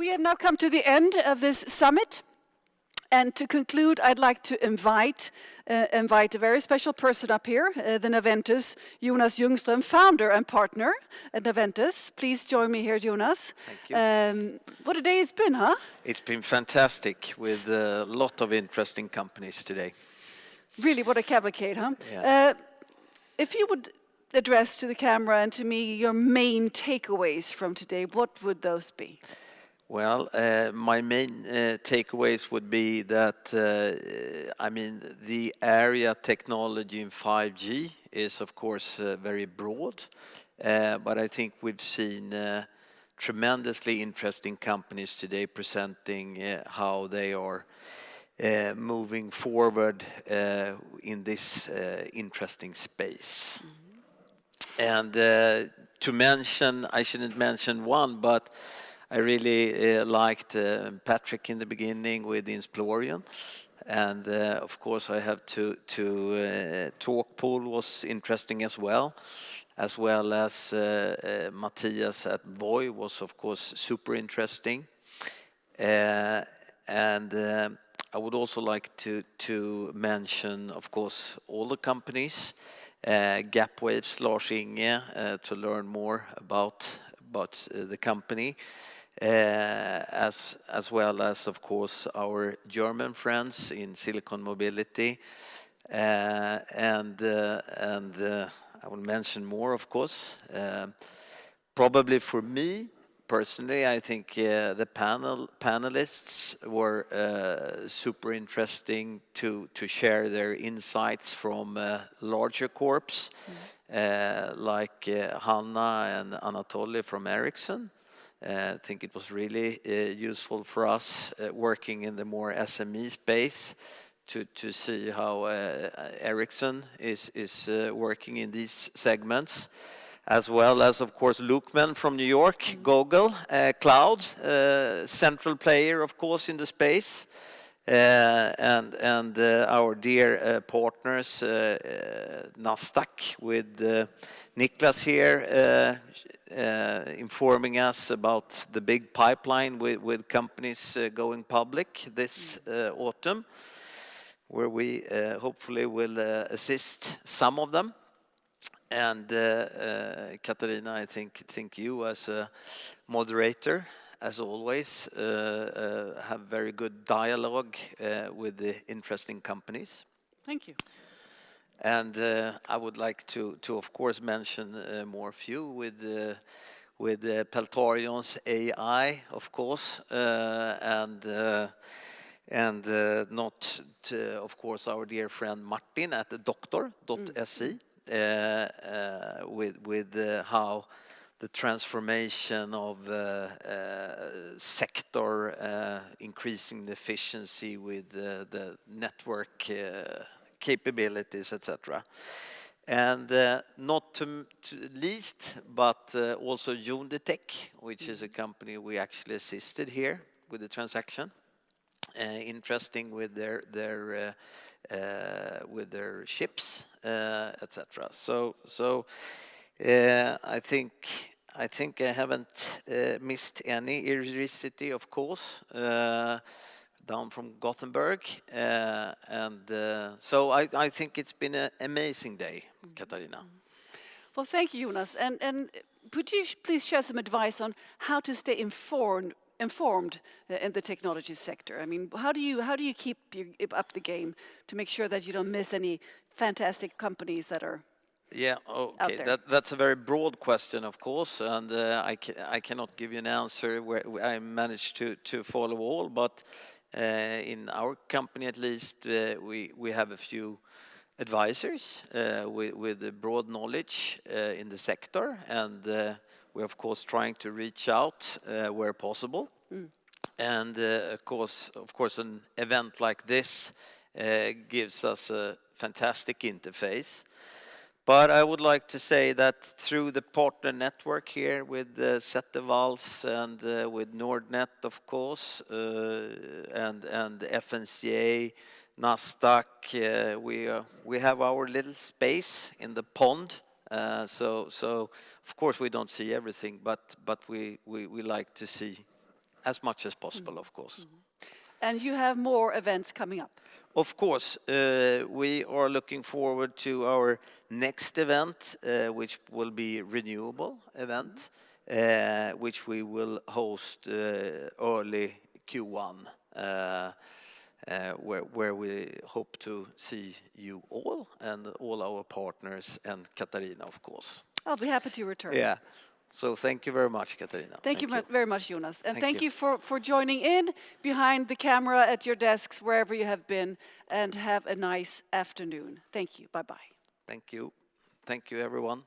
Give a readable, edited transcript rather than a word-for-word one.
we have now come to the end of this summit. And to conclude, I'd like to invite a very special person up here, the Naventus, Jonas Ljungström, founder and partner at Naventus. Please join me here, Jonas. Thank you. What a day it's been, huh? It's been fantastic with a lot of interesting companies today. Really, what a cavalcade, huh? Yeah. If you would address to the camera and to me your main takeaways from today, what would those be? Well, my main takeaways would be that, the area technology in 5G is, of course, very broad. But I think we've seen tremendously interesting companies today presenting how they are moving forward in this interesting space. And to mention, I shouldn't mention one, but I really liked Patrick in the beginning with Insplorion. And of course I have to Talkpool was interesting as well as Matthias at Voi was of course super interesting. And I would also like to mention, of course, all the companies, Gapwaves, Lars Inge, to learn more about the company, as well as, of course, our German friends in Silicon Mobility, and I will mention more, of course. Probably for me personally, I think the panelists were super interesting to share their insights from larger corps, like Hanna and Anatoly from Ericsson. I think it was really useful for us working in the more SME space to see how Ericsson is working in these segments. As well as, of course, Lukman from New York, Google, Cloud, central player, of course, in the space. And our dear partners, Nasdaq, with Niklas here, informing us about the big pipeline with companies going public this autumn, where we hopefully will assist some of them. And Katarina, I think you as a moderator, as always, have very good dialogue with the interesting companies. Thank you. And I would like to of course mention more few with Peltorion's AI, of course, and not of course our dear friend Martin at the doctor.se. With how the transformation of sector, increasing the efficiency with the network capabilities, etc. And not to least, but also Jundetech, which is a company we actually assisted here with the transaction. Interesting with their ships, etc. So I think I haven't missed any. Iricity, of course, down from Gothenburg, and so I think it's been an amazing day, Katarina. Well, thank you, Jonas. And could you please share some advice on how to stay informed in the technology sector? I mean, how do you keep up the game to make sure that you don't miss any fantastic companies that are out there? That's a very broad question, of course, and I cannot give you an answer where I managed to follow all, but in our company at least, we have a few advisors with broad knowledge in the sector, and we're of course trying to reach out where possible. And of course an event like this gives us a fantastic interface. But I would like to say that through the partner network here with Zettervalls and with Nordnet, of course, and FNCA, Nasdaq, we have our little space in the pond. So of course we don't see everything, but we like to see as much as possible, of course. And you have more events coming up. Of course, we are looking forward to our next event, which will be renewable event, which we will host early Q1, where we hope to see you all and all our partners and Katarina, of course. I'll be happy to return. Yeah. So thank you very much, Katarina. Thank you very much, Jonas. And Thank thank you. you for joining in behind the camera at your desks, wherever you have been, and have a nice afternoon. Thank you. Bye-bye. Thank you. Thank you, everyone.